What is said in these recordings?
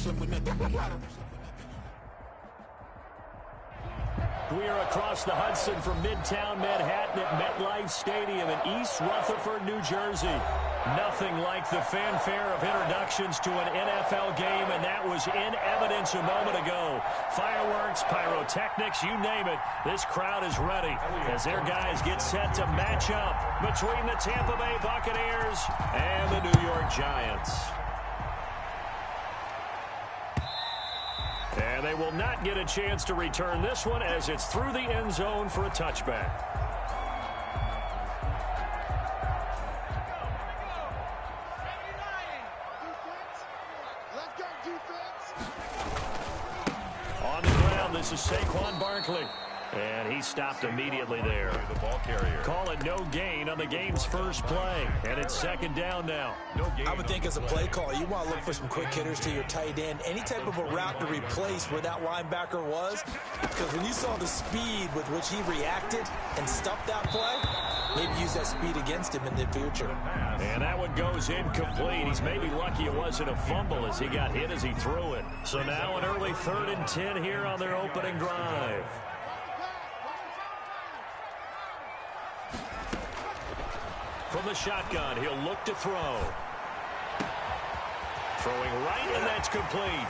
We are across the Hudson from Midtown Manhattan at MetLife Stadium in East Rutherford, New Jersey. Nothing like the fanfare of introductions to an NFL game, and that was in evidence a moment ago. Fireworks, pyrotechnics, you name it. This crowd is ready as their guys get set to match up between the Tampa Bay Buccaneers and the New York Giants. And they will not get a chance to return this one as it's through the end zone for a touchback. On the ground, this is Saquon Barkley. And he stopped immediately there. The ball carrier. Call it no gain on the game's first play. And it's second down now. No gain. I would think as a play call, you want to look for some quick hitters to your tight end. Any type of a route to replace where that linebacker was. Because when you saw the speed with which he reacted and stuffed that play, maybe use that speed against him in the future. And that one goes incomplete. He's maybe lucky it wasn't a fumble as he got hit as he threw it. So now an early 3rd and 10 here on their opening drive. From the shotgun, he'll look to throw. Throwing right, and that's complete.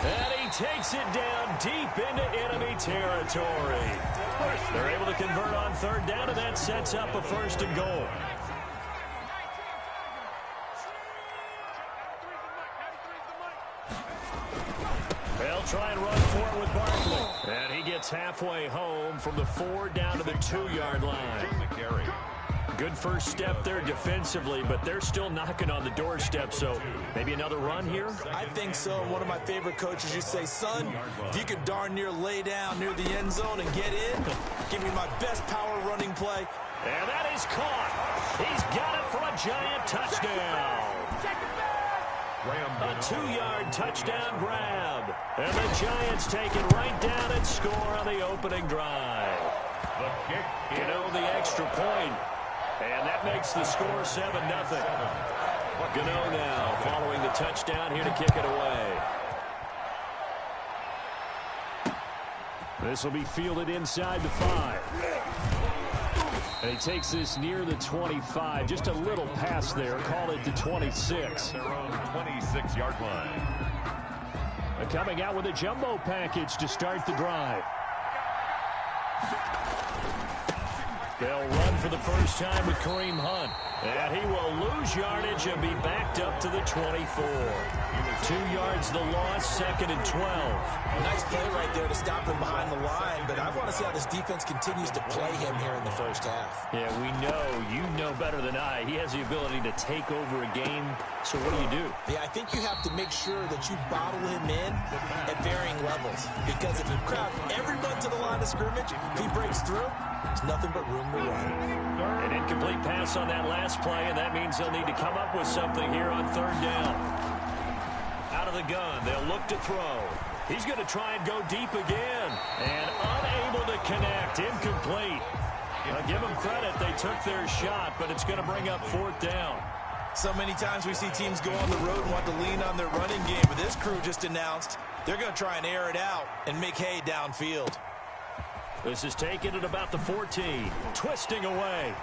And he takes it down deep into enemy territory. They're able to convert on 3rd down, and that sets up a 1st and goal. They'll try and run for it with Barkley. And he gets halfway home from the 4 down to the 2-yard line. Good first step there defensively, but they're still knocking on the doorstep, so maybe another run here? I think so. One of my favorite coaches, you say, son, if you could darn near lay down near the end zone and get in, give me my best power running play. And that is caught. He's got it for a Giant touchdown. A 2-yard touchdown grab. And the Giants take it right down and score on the opening drive. You know, the extra point. And that makes the score 7-0. Gano now following the touchdown here to kick it away. This will be fielded inside the 5. And he takes this near the 25. Just a little pass there. Call it the 26. Their own 26-yard line. Coming out with a jumbo package to start the drive. They'll run for the first time with Kareem Hunt. And he will lose yardage and be backed up to the 24. 2 yards the loss, 2nd and 12. Nice play right there to stop him behind the line, but I want to see how this defense continues to play him here in the first half. Yeah, we know, you know better than I, he has the ability to take over a game. So what do? Yeah, I think you have to make sure that you bottle him in at varying levels. Because if you crowd everyone to the line of scrimmage, if he breaks through, there's nothing but room to run. An incomplete pass on that last play, and that means they'll need to come up with something here on 3rd down. Out of the gun, they'll look to throw. He's going to try and go deep again. And unable to connect. Incomplete. I'll give them credit. They took their shot, but it's going to bring up 4th down. So many times we see teams go on the road and want to lean on their running game, but this crew just announced they're going to try and air it out and make hay downfield. This is taken at about the 14. Twisting away.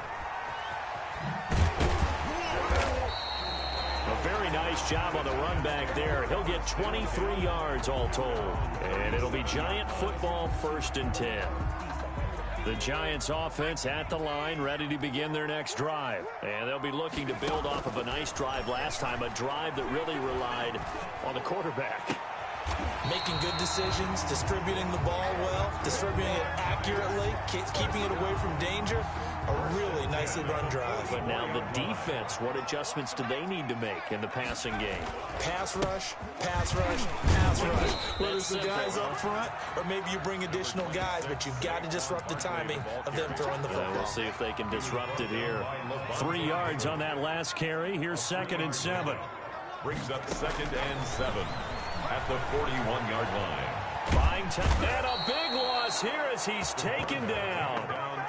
A very nice job on the run back there. He'll get 23 yards all told. And it'll be Giant football, 1st and 10. The Giants offense at the line, ready to begin their next drive. And they'll be looking to build off of a nice drive last time, a drive that really relied on the quarterback. Making good decisions, distributing the ball well, distributing it accurately, keeping it away from danger. A really nicely run drive. But now the defense, what adjustments do they need to make in the passing game? Pass rush, pass rush, pass rush. Whether it's the guys up front or maybe you bring additional guys, but you've got to disrupt the timing of them throwing the football. We'll see if they can disrupt it here. 3 yards on that last carry. Here's 2nd and 7. Brings up 2nd and 7 at the 41-yard line. Buying time. And a big loss here as he's taken down.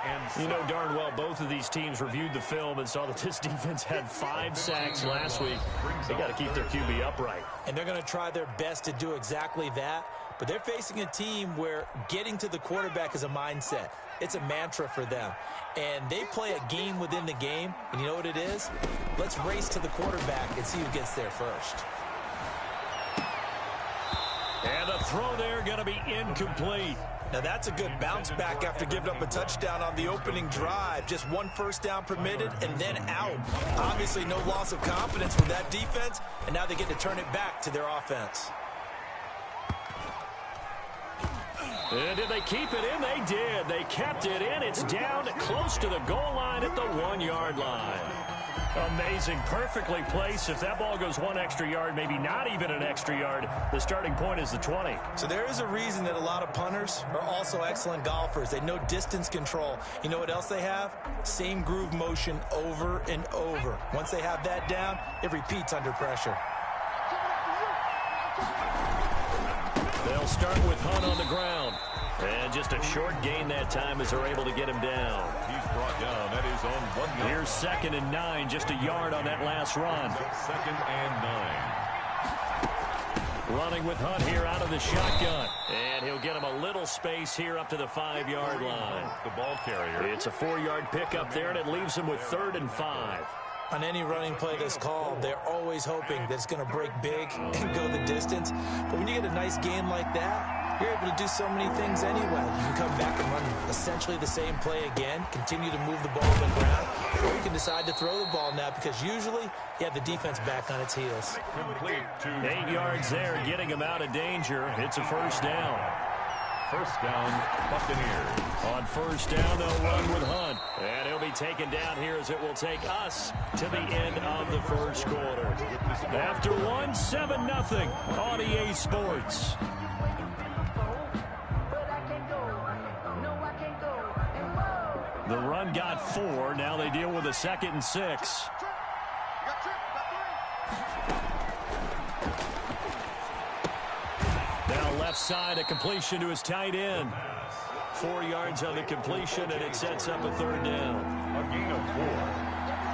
and 7. You know darn well both of these teams reviewed the film and saw that this defense had 5 sacks last week. They got to keep their QB upright. And they're going to try their best to do exactly that. But they're facing a team where getting to the quarterback is a mindset. It's a mantra for them. And they play a game within the game. And you know what it is? Let's race to the quarterback and see who gets there first. And the throw there going to be incomplete. Now that's a good bounce back after giving up a touchdown on the opening drive. Just 1 first down permitted and then out. Obviously no loss of confidence with that defense. And now they get to turn it back to their offense. And did they keep it in? They did. They kept it in. It's down close to the goal line at the 1-yard line. Amazing. Perfectly placed. If that ball goes 1 extra yard, maybe not even an extra yard, the starting point is the 20. So there is a reason that a lot of punters are also excellent golfers. They know distance control. You know what else they have? Same groove motion over and over. Once they have that down, it repeats under pressure. They'll start with Hunt on the ground. And just a short gain that time as they're able to get him down. He's brought down. That is on 1 yard. Here's 2nd and 9, just a yard on that last run. 2nd and 9. Running with Hunt here out of the shotgun. And he'll get him a little space here up to the 5-yard line. The ball carrier. It's a 4-yard pickup there, and it leaves him with 3rd and 5. On any running play that's called, they're always hoping that it's going to break big and go the distance. But when you get a nice gain like that, you're able to do so many things anyway. You can come back and run essentially the same play again, continue to move the ball on the ground, or you can decide to throw the ball now because usually you have the defense back on its heels. Complete to 8 yards there, getting him out of danger. It's a first down. first down, Buccaneers. On first down, they'll run with Hunt. And he'll be taken down here as it will take us to the end of the first quarter. After one, 7-0 on EA Sports. The run got 4. Now they deal with a 2nd and 6. Now left side, a completion to his tight end. 4 yards on the completion, and it sets up a 3rd down. A gain of 4.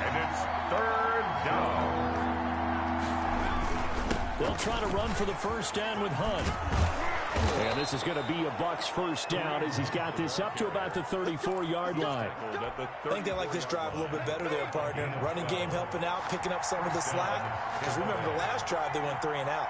And it's 3rd down. They'll try to run for the first down with Hunt. And this is going to be a Bucs first down as he's got this up to about the 34-yard line. I think they like this drive a little bit better there, partner. Running game helping out, picking up some of the slack. Because remember the last drive, they went 3 and out.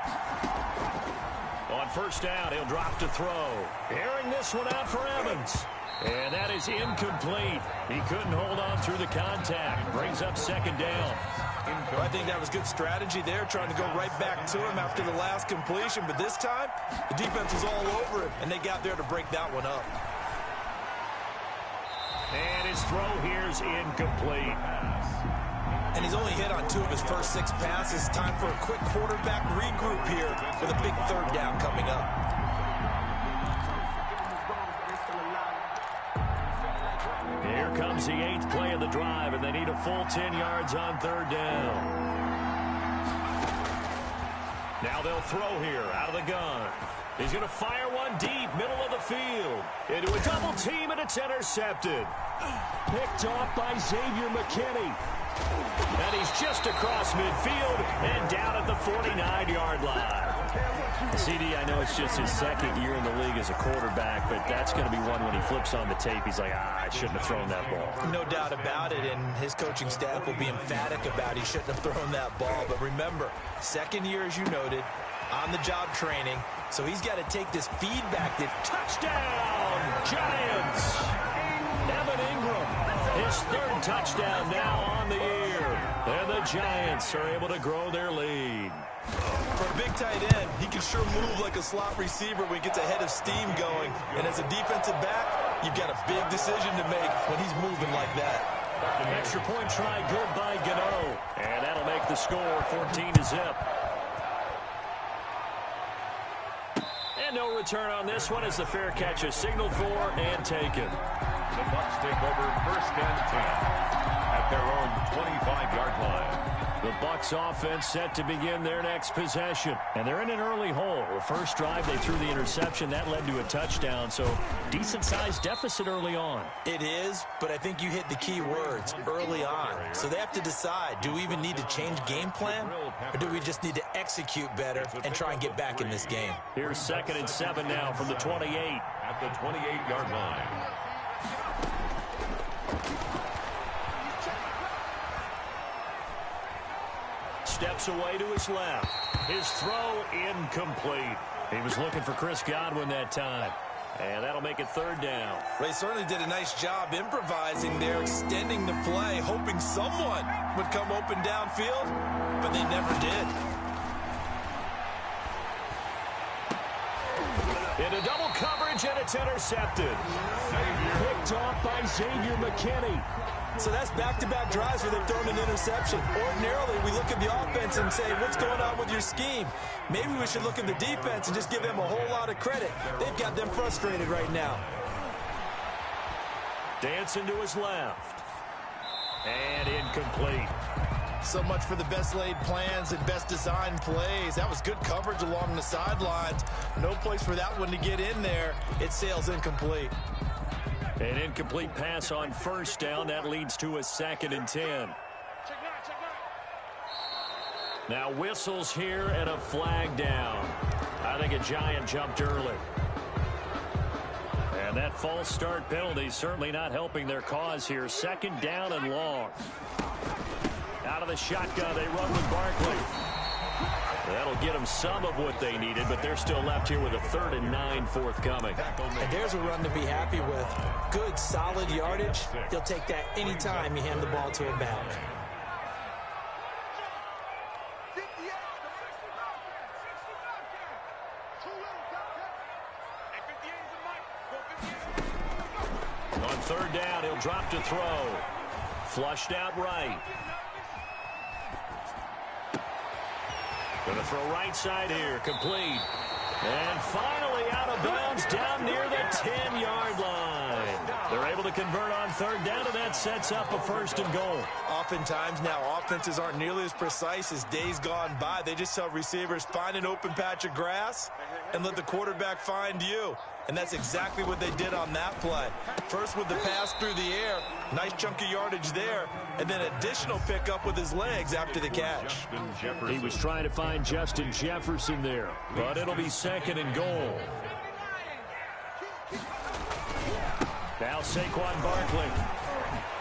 On first down, he'll drop to throw. Airing this one out for Evans. And that is incomplete. He couldn't hold on through the contact. Brings up 2nd down. Well, I think that was good strategy there, trying to go right back to him after the last completion. But this time, the defense was all over it, and they got there to break that one up. And his throw here's incomplete. And he's only hit on 2 of his first 6 passes. Time for a quick quarterback regroup here with a big 3rd down coming up. Here comes the 8th play of the drive, and they need a full 10 yards on 3rd down. Now they'll throw here out of the gun. He's going to fire one deep, middle of the field. Into a double team, and it's intercepted. Picked off by Xavier McKinney. And he's just across midfield and down at the 49-yard line. CD, I know it's just his 2nd year in the league as a quarterback, but that's going to be one when he flips on the tape. He's like, I shouldn't have thrown that ball. No doubt about it, and his coaching staff will be emphatic about he shouldn't have thrown that ball. But remember, 2nd year, as you noted, on-the-job training, so he's got to take this feedback. Touchdown, Giants! Evan Ingram, his 3rd touchdown now on the year. And the Giants are able to grow their lead. For a big tight end, he can sure move like a slot receiver when he gets a head of steam going. And as a defensive back, you've got a big decision to make when he's moving like that. Extra point try good by Gano. And that'll make the score 14-0. And no return on this one as the fair catch is signaled for and taken. The Bucs take over 1st and 10 at their own 25-yard line. The Bucs offense set to begin their next possession. And they're in an early hole. The first drive, they threw the interception. That led to a touchdown. So decent-sized deficit early on. It is, but I think you hit the key words, early on. So they have to decide, do we even need to change game plan? Or do we just need to execute better and try and get back in this game? Here's 2nd and 7 now from the 28. At the 28-yard line. Steps away to his left. His throw incomplete. He was looking for Chris Godwin that time. And that'll make it 3rd down. They certainly did a nice job improvising there, extending the play, hoping someone would come open downfield, but they never did. Into double coverage, and it's intercepted. Picked off by Xavier McKinney. So that's back-to-back drives where they've thrown an interception. Ordinarily, we look at the offense and say, what's going on with your scheme? Maybe we should look at the defense and just give them a whole lot of credit. They've got them frustrated right now. Dancing to his left. And incomplete. So much for the best laid plans and best designed plays. That was good coverage along the sidelines. No place for that one to get in there. It sails incomplete. An incomplete pass on 1st down. That leads to a 2nd and 10. Now whistles here and a flag down. I think a Giant jumped early. And that false start penalty certainly not helping their cause here. 2nd down and long. Out of the shotgun, they run with Barkley. That'll get them some of what they needed, but they're still left here with a 3rd and 9 forthcoming. And there's a run to be happy with. Good, solid yardage. He'll take that anytime you hand the ball to a back. On 3rd down, he'll drop to throw. Flushed out right. Going to throw right side here, complete. And finally out of bounds down near the 10-yard line. They're able to convert on 3rd down, and that sets up a 1st and goal. Oftentimes now, offenses aren't nearly as precise as days gone by. They just tell receivers, find an open patch of grass and let the quarterback find you. And that's exactly what they did on that play. First with the pass through the air, nice chunk of yardage there, and then additional pickup with his legs after the catch. He was trying to find Justin Jefferson there, but it'll be 2nd and goal. Now Saquon Barkley.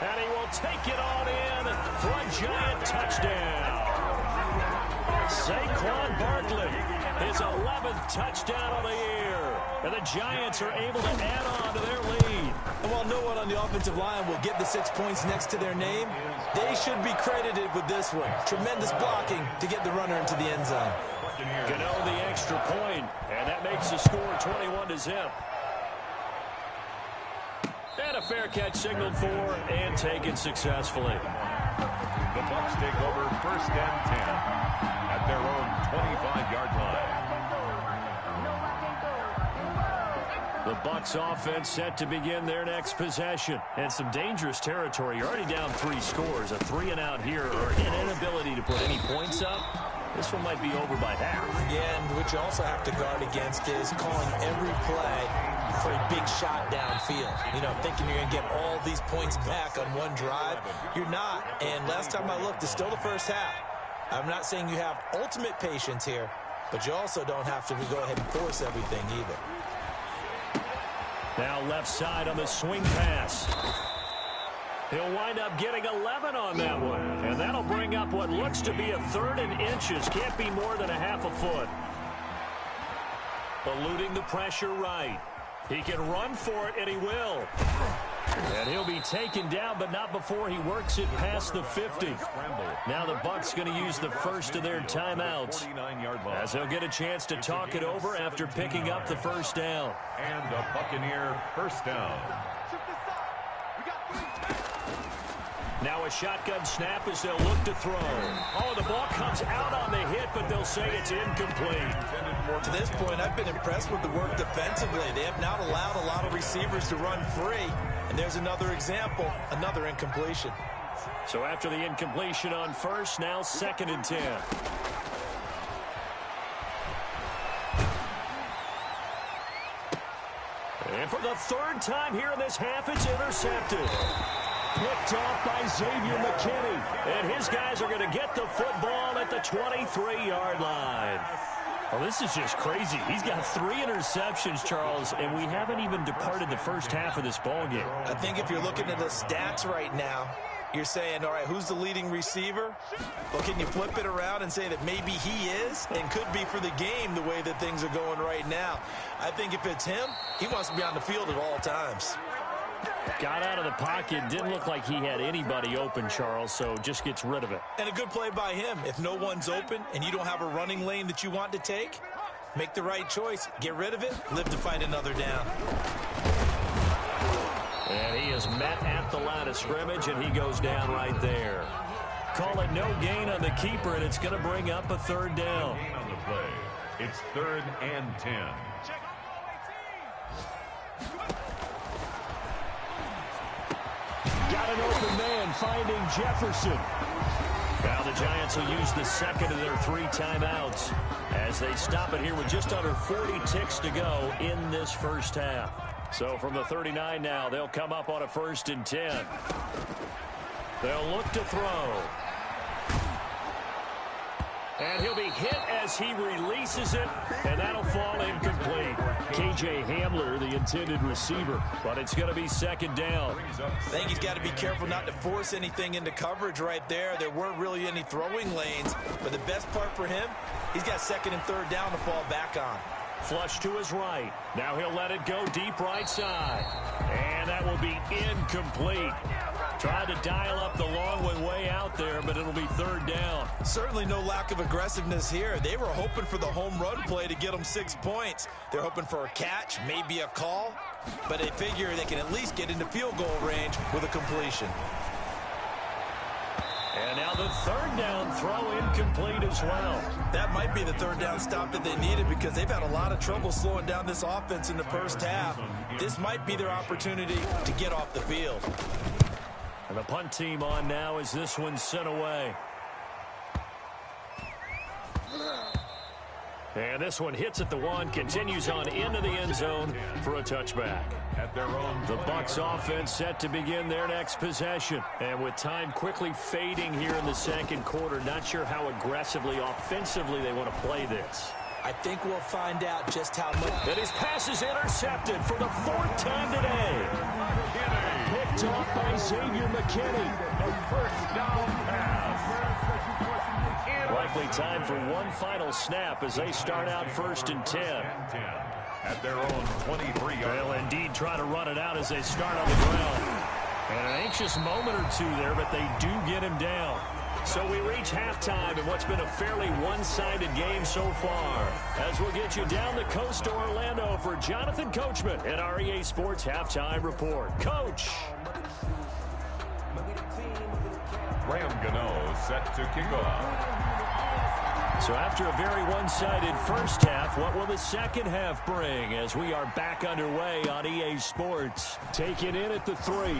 And he will take it on in for a Giant touchdown. Saquon Barkley, his 11th touchdown of the year. And the Giants are able to add on to their lead. And while no one on the offensive line will get the 6 points next to their name, they should be credited with this one. Tremendous blocking to get the runner into the end zone. Gano the extra point, and that makes the score 21-0. And a fair catch signaled for and taken successfully. The Bucs take over 1st and 10 at their own 25-yard line. The Bucs offense set to begin their next possession. And some dangerous territory. You're already down 3 scores. A 3-and-out here or an inability to put any points up. This one might be over by half. Yeah, and what you also have to guard against is calling every play for a big shot downfield. You know, thinking you're going to get all these points back on one drive. You're not. And last time I looked, it's still the first half. I'm not saying you have ultimate patience here, but you also don't have to go ahead and force everything either. Now left side on the swing pass. He'll wind up getting 11 on that one. And that'll bring up what looks to be a 3rd and inches. Can't be more than a half a foot. Eluding the pressure right. He can run for it, and he will. And he'll be taken down, but not before he works it past the 50. Now the Bucs going to use the first of their timeouts, as they'll get a chance to talk it over after picking up the 1st down. And a Buccaneer 1st down. Now a shotgun snap as they'll look to throw. Oh, the ball comes out on the hit, but they'll say it's incomplete. To this point, I've been impressed with the work defensively. They have not allowed a lot of receivers to run free. And there's another example, another incompletion. So after the incompletion on first, now 2nd and 10. And for the 3rd time here in this half, it's intercepted. Picked off by Xavier McKinney. And his guys are going to get the football at the 23-yard line. Well, this is just crazy. He's got 3 interceptions, Charles, and we haven't even departed the first half of this ballgame. I think if you're looking at the stats right now, you're saying, all right, who's the leading receiver? Well, can you flip it around and say that maybe he is and could be for the game the way that things are going right now? I think if it's him, he wants to be on the field at all times. Got out of the pocket. Didn't look like he had anybody open, Charles, so just gets rid of it. And a good play by him. If no one's open and you don't have a running lane that you want to take, make the right choice. Get rid of it. Live to fight another down. And he is met at the line of scrimmage, and he goes down right there. Call it no gain on the keeper, and it's going to bring up a 3rd down. Gain on the play. It's 3rd and 10. Got an open man finding Jefferson. Now the Giants will use the 2nd of their 3 timeouts as they stop it here with just under 40 ticks to go in this first half. So from the 39 now, they'll come up on a 1st and 10. They'll look to throw. And he'll be hit as he releases it, and that'll fall incomplete. K.J. Hamler, the intended receiver, but it's going to be 2nd down. I think he's got to be careful not to force anything into coverage right there. There weren't really any throwing lanes, but the best part for him, he's got 2nd and 3rd down to fall back on. Flush to his right. Now he'll let it go deep right side. And that will be incomplete. Tried to dial up the long one way out there, but it'll be 3rd down. Certainly no lack of aggressiveness here. They were hoping for the home run play to get them 6 points. They're hoping for a catch, maybe a call, but they figure they can at least get into field goal range with a completion. And now the 3rd down throw incomplete as well. That might be the 3rd down stop that they needed because they've had a lot of trouble slowing down this offense in the first half. This might be their opportunity to get off the field. And the punt team on now as this one's sent away. And this one hits at the 1, continues on into the end zone for a touchback. At their own, the Bucs offense set to begin their next possession. And with time quickly fading here in the 2nd quarter, not sure how aggressively, offensively they want to play this. I think we'll find out just how much. And his pass is intercepted for the 4th time today. Picked off by Xavier McKinney. The 1st down pass. Likely time for one final snap as they start out 1st and 10. At their own 23-yard. They'll indeed try to run it out as they start on the ground. And an anxious moment or two there, but they do get him down. So we reach halftime in what's been a fairly one-sided game so far. As we'll get you down the coast to Orlando for Jonathan Coachman at our EA Sports Halftime Report. Coach! Graham Gano set to kick off. So after a very one-sided first half, what will the 2nd half bring as we are back underway on EA Sports? Taken in at the 3.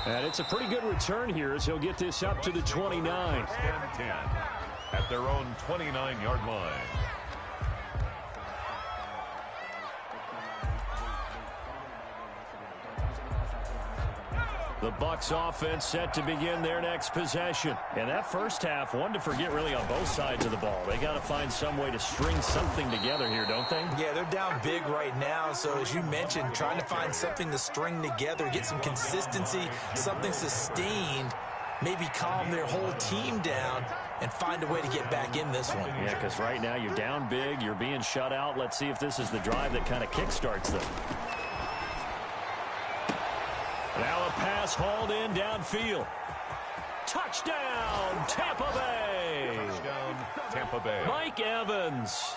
And it's a pretty good return here as he'll get this up to the 29. 10 at their own 29-yard line. The Bucs offense set to begin their next possession. And that first half, one to forget really on both sides of the ball. They got to find some way to string something together here, don't they? Yeah, they're down big right now. So as you mentioned, trying to find something to string together, get some consistency, something sustained, maybe calm their whole team down and find a way to get back in this one. Yeah, because right now you're down big, you're being shut out. Let's see if this is the drive that kind of kickstarts them. Now a pass hauled in downfield. Touchdown, Tampa Bay. Touchdown, Tampa Bay. Mike Evans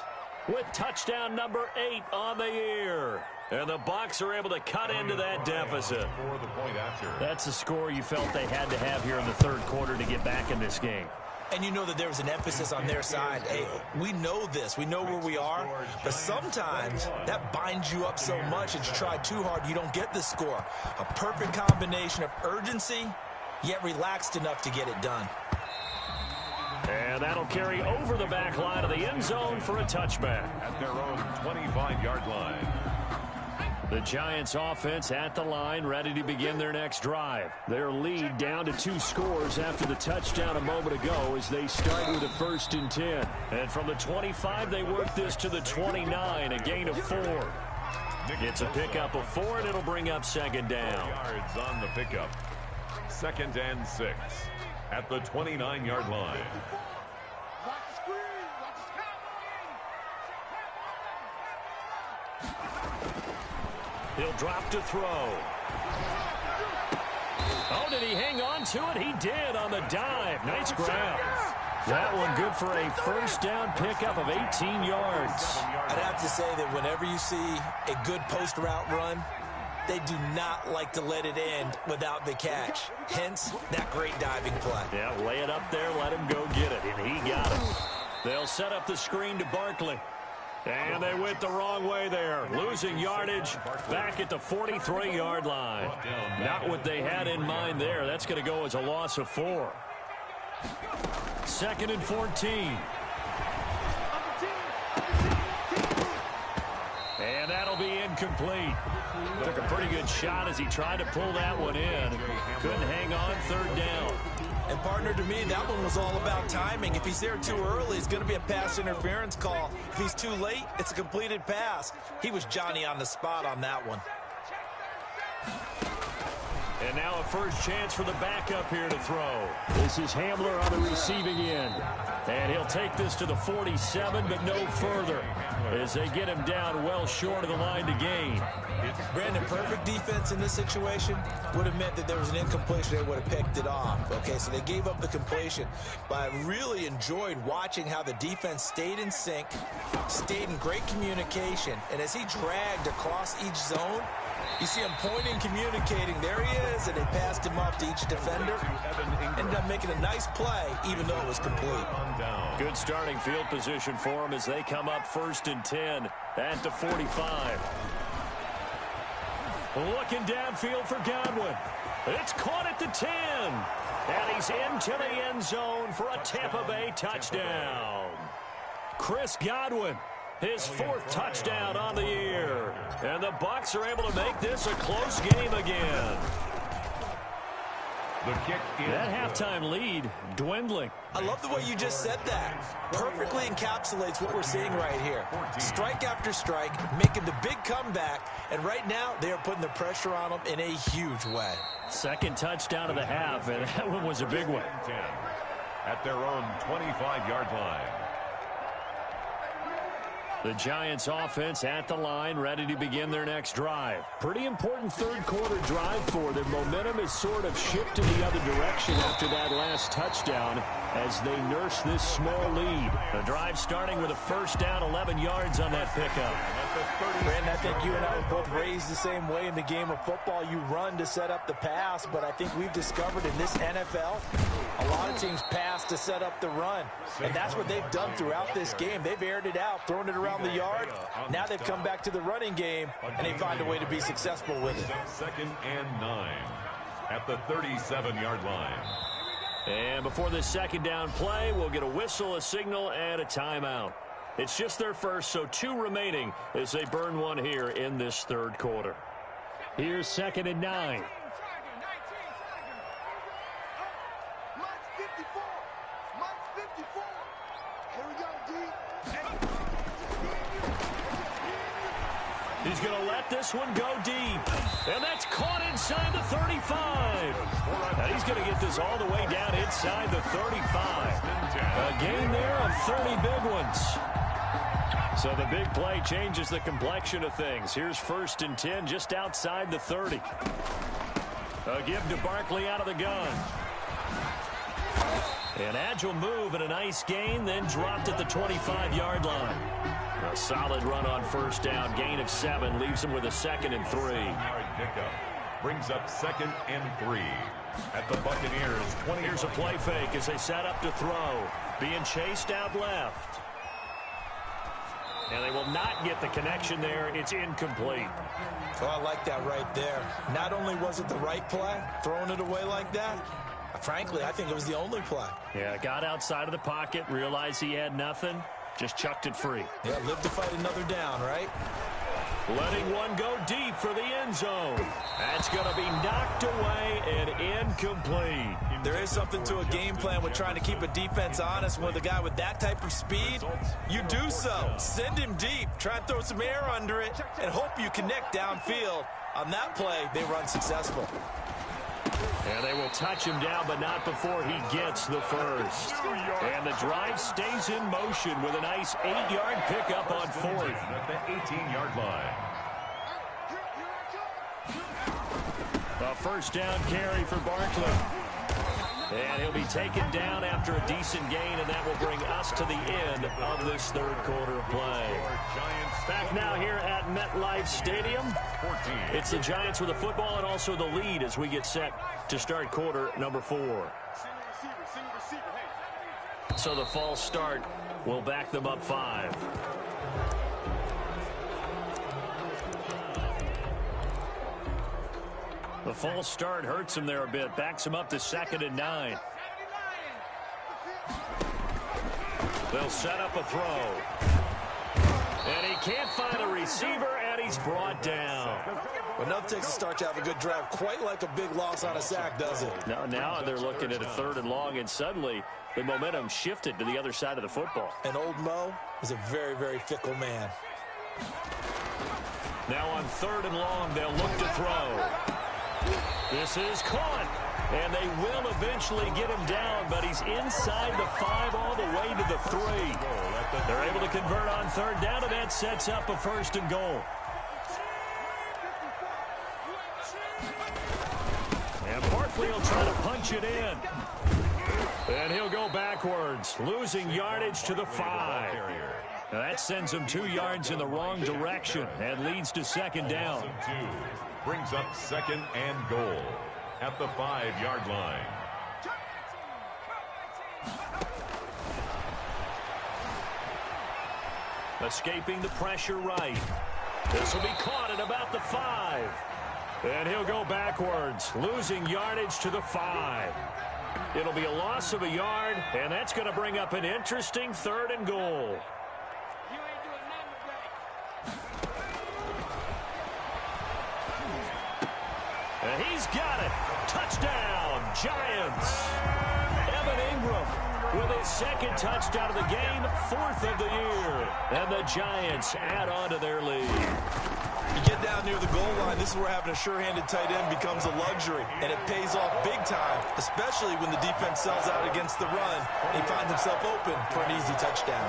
with touchdown number 8 on the year. And the Bucs are able to cut into that deficit. For the point after. That's the score you felt they had to have here in the 3rd quarter to get back in this game. And you know that there was an emphasis on their side. Hey, we know this. We know where we are. But sometimes that binds you up so much that you try too hard, you don't get the score. A perfect combination of urgency, yet relaxed enough to get it done. And that'll carry over the back line of the end zone for a touchback. At their own 25-yard line. The Giants offense at the line, ready to begin their next drive. Their lead down to 2 scores after the touchdown a moment ago as they start with a 1st and 10. And from the 25, they work this to the 29, a gain of 4. It's a pickup of 4, and it'll bring up 2nd down. Yards on the pickup. 2nd and 6 at the 29-yard line. He'll drop to throw. Oh, did he hang on to it? He did on the dive. Nice grab. That one good for a 1st down pickup of 18 yards. I'd have to say that whenever you see a good post route run, they do not like to let it end without the catch. Hence, that great diving play. Yeah, lay it up there, let him go get it, and he got it. They'll set up the screen to Barkley. And they went the wrong way there. Losing yardage back at the 43-yard line. Not what they had in mind there. That's going to go as a loss of 4. 2nd and 14. And that'll be incomplete. Took a pretty good shot as he tried to pull that one in. Couldn't hang on, 3rd down. And, partner, to me, that one was all about timing. If he's there too early, it's going to be a pass interference call. If he's too late, it's a completed pass. He was Johnny on the spot on that one. And now a first chance for the backup here to throw. This is Hamler on the receiving end. And he'll take this to the 47, but no further, as they get him down well short of the line to gain. Brandon, perfect defense in this situation would have meant that there was an incompletion. They would have picked it off. Okay, so they gave up the completion. But I really enjoyed watching how the defense stayed in sync, stayed in great communication. And as he dragged across each zone, you see him pointing, communicating. There he is, and they passed him off to each defender. Ended up making a nice play, even though it was complete. Good starting field position for him as they come up 1st and 10 at the 45. Looking downfield for Godwin. It's caught at the 10. And he's into the end zone for a Tampa Bay touchdown. Chris Godwin, his 4th touchdown on the year. And the Bucs are able to make this a close game again. The kick is that halftime lead dwindling. I love the way you just said that. Perfectly encapsulates what we're seeing right here. Strike after strike, making the big comeback, and right now they are putting the pressure on them in a huge way. 2nd touchdown of the half, and that one was a big one. At their own 25-yard line. The Giants offense at the line, ready to begin their next drive. Pretty important 3rd quarter drive for them. Momentum is sort of shifted the other direction after that last touchdown as they nurse this small lead. The drive starting with a 1st down, 11 yards on that pickup. Brandon, I think you and I were both raised the same way in the game of football. You run to set up the pass, but I think we've discovered in this NFL, a lot of teams pass to set up the run. And that's what they've done throughout this game. They've aired it out, thrown it around the yard. Now they've come back to the running game, and they find a way to be successful with it. 2nd and 9 at the 37-yard line. And before this 2nd down play, we'll get a whistle, a signal, and a timeout. It's just their first, so 2 remaining as they burn one here in this 3rd quarter. Here's 2nd and 9. He's going to let this one go deep. And that's caught inside the 35. And he's going to get this all the way down inside the 35. A gain there of 30 big ones. So the big play changes the complexion of things. Here's 1st and 10 just outside the 30. A give to Barkley out of the gun. An agile move and a nice gain, then dropped at the 25-yard line. A solid run on 1st down, gain of 7, leaves him with a 2nd and 3. Brings up 2nd and 3 at the Buccaneers 20. Here's a play fake as they set up to throw. Being chased out left. And they will not get the connection there. It's incomplete. Oh, I like that right there. Not only was it the right play, throwing it away like that, frankly, I think it was the only play. Yeah, got outside of the pocket, realized he had nothing, just chucked it free. Yeah, live to fight another down, right? Letting one go deep for the end zone. That's going to be knocked away and incomplete. There is something to a game plan with trying to keep a defense honest. With a guy with that type of speed, you do so. Send him deep. Try and throw some air under it and hope you connect downfield. On that play, they were unsuccessful. And they will touch him down, but not before he gets the first. And the drive stays in motion with a nice 8-yard pickup on 4th. At the 18-yard line. A first down carry for Barkley. And he'll be taken down after a decent gain, and that will bring us to the end of this third quarter of play. Back now here at MetLife Stadium. It's the Giants with the football and also the lead as we get set to start quarter number 4. So the false start will back them up 5. The false start hurts him there a bit. Backs him up to 2nd and 9. They'll set up a throw. And he can't find a receiver, and he's brought down. Well, nothing takes a start to have a good drive, quite like a big loss on a sack, does it? Now they're looking at a 3rd and long, and suddenly the momentum shifted to the other side of the football. And old Mo is a very, very fickle man. Now on 3rd and long, they'll look to throw. This is caught, and they will eventually get him down, but he's inside the 5 all the way to the 3. They're able to convert on 3rd down, and that sets up a 1st and goal. And Barkley will try to punch it in. And he'll go backwards, losing yardage to the 5. Now that sends him 2 yards in the wrong direction and leads to 2nd down. Brings up 2nd and goal at the 5-yard line. Escaping the pressure right. This will be caught at about the 5. And he'll go backwards, losing yardage to the 5. It'll be a loss of a yard, and that's going to bring up an interesting 3rd and goal. And he's got it. Touchdown, Giants. Evan Ingram with his 2nd touchdown of the game, 4th of the year. And the Giants add on to their lead. You get down near the goal line, this is where having a sure-handed tight end becomes a luxury, and it pays off big time, especially when the defense sells out against the run, and he finds himself open for an easy touchdown.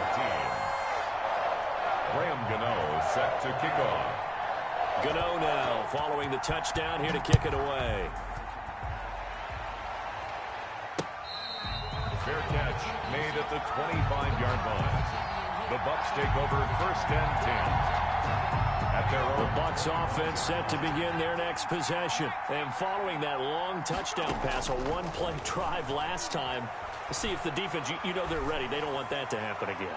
Graham Gano set to kick off. Gano now following the touchdown here to kick it away. Fair catch made at the 25-yard line. The Bucs take over 1st and 10. At their own. The Bucs offense set to begin their next possession. And following that long touchdown pass, a one-play drive last time, to see if the defense, you know they're ready. They don't want that to happen again.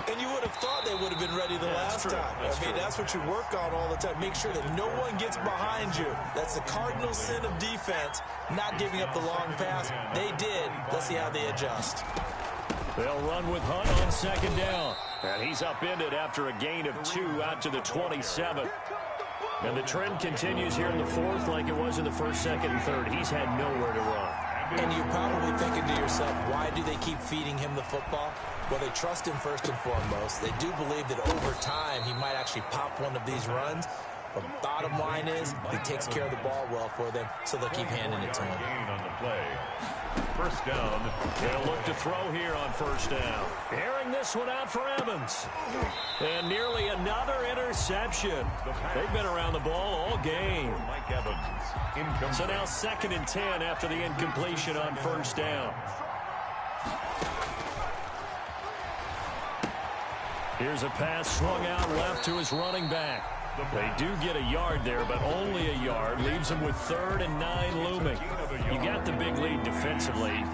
And you would have thought they would have been ready the last time. That's what you work on all the time. Make sure that no one gets behind you. That's the cardinal sin of defense, not giving up the long pass. They did. Let's see how they adjust. They'll run with Hunt on 2nd down. And he's upended after a gain of 2 out to the 27. And the trend continues here in the 4th like it was in the 1st, 2nd, and 3rd. He's had nowhere to run. And you're probably thinking to yourself, why do they keep feeding him the football? Well, they trust him first and foremost. They do believe that over time he might actually pop one of these runs. But bottom line is he takes care of the ball well for them, so they'll keep handing it to him. Gain on the play. 1st down. They'll look to throw here on 1st down. Airing this one out for Evans. And nearly another interception. They've been around the ball all game. Mike Evans. So now 2nd and 10 after the incompletion on 1st down. Here's a pass swung out left to his running back. They do get a yard there, but only a yard. Leaves them with 3rd and 9 looming. You got the big lead defensively.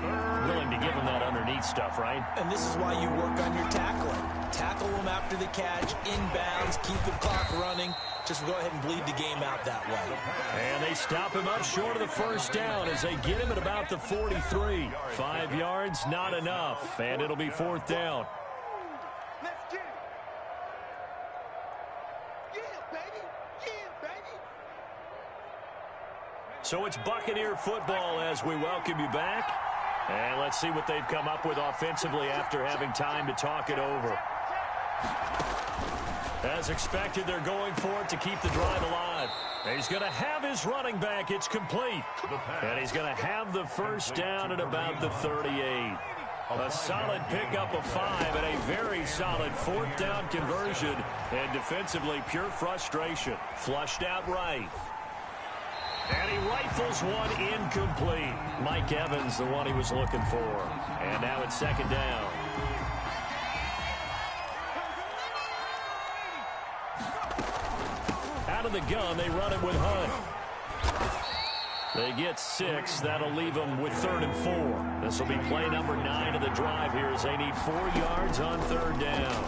Willing to give them that underneath stuff, right? And this is why you work on your tackling. Tackle them after the catch, inbounds, keep the clock running. Just go ahead and bleed the game out that way. And they stop him up short of the first down as they get him at about the 43. 5 yards, not enough, and it'll be 4th down. So it's Buccaneer football as we welcome you back. And let's see what they've come up with offensively after having time to talk it over. As expected, they're going for it to keep the drive alive. He's going to have his running back. It's complete. And he's going to have the first down at about the 38. A solid pickup of 5 and a very solid 4th down conversion. And defensively, pure frustration. Flushed out right. And he rifles one incomplete. Mike Evans, the one he was looking for. And now it's 2nd down. Out of the gun, they run it with Hunt. They get 6. That'll leave them with 3rd and 4. This will be play number 9 of the drive here as they need 4 yards on 3rd down.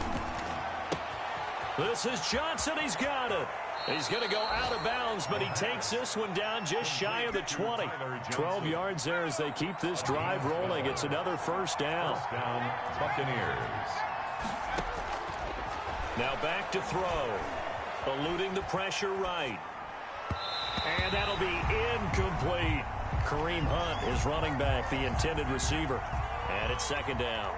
This is Johnson. He's got it. He's going to go out of bounds, but he takes this one down just shy of the 20. 12 yards there as they keep this drive rolling. It's another first down. First down, Buccaneers. Now back to throw. Eluding the pressure right. And that'll be incomplete. Kareem Hunt is running back, the intended receiver. And it's 2nd down.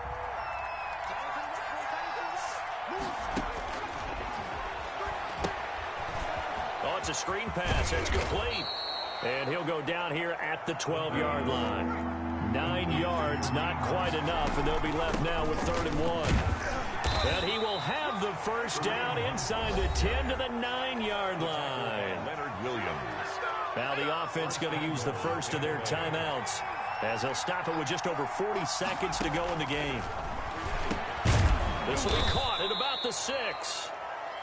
Oh, it's a screen pass. It's complete. And he'll go down here at the 12-yard line. 9 yards, not quite enough, and they'll be left now with 3rd and 1. And he will have the first down inside the 10 to the 9-yard line. Leonard Williams. Now the offense going to use the first of their timeouts as they'll stop it with just over 40 seconds to go in the game. This will be caught at about the 6.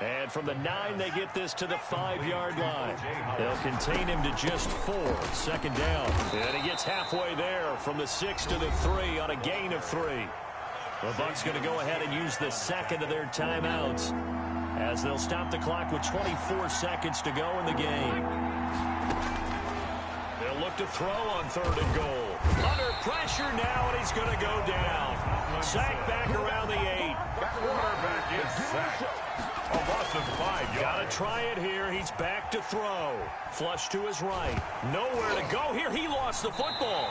And from the 9, they get this to the 5-yard line. They'll contain him to just 4. 2nd down. And he gets halfway there from the 6 to the 3 on a gain of 3. The Bucs going to go ahead and use the 2nd of their timeouts as they'll stop the clock with 24 seconds to go in the game. They'll look to throw on 3rd and goal. Under pressure now, and he's going to go down. Sacked back around the 8. Quarterback is sacked. A loss of 5 yards. Got to try it here. He's back to throw. Flush to his right. Nowhere to go here. He lost the football.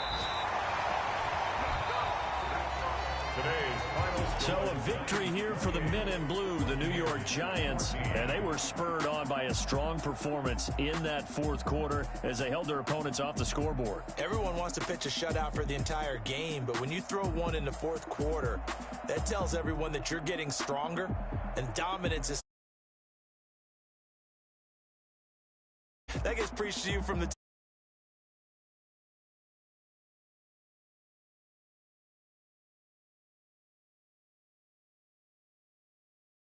So a victory here for the men in blue, the New York Giants, and they were spurred on by a strong performance in that 4th quarter as they held their opponents off the scoreboard. Everyone wants to pitch a shutout for the entire game, but when you throw one in the 4th quarter, that tells everyone that you're getting stronger, and dominance is... That gets preached to you from the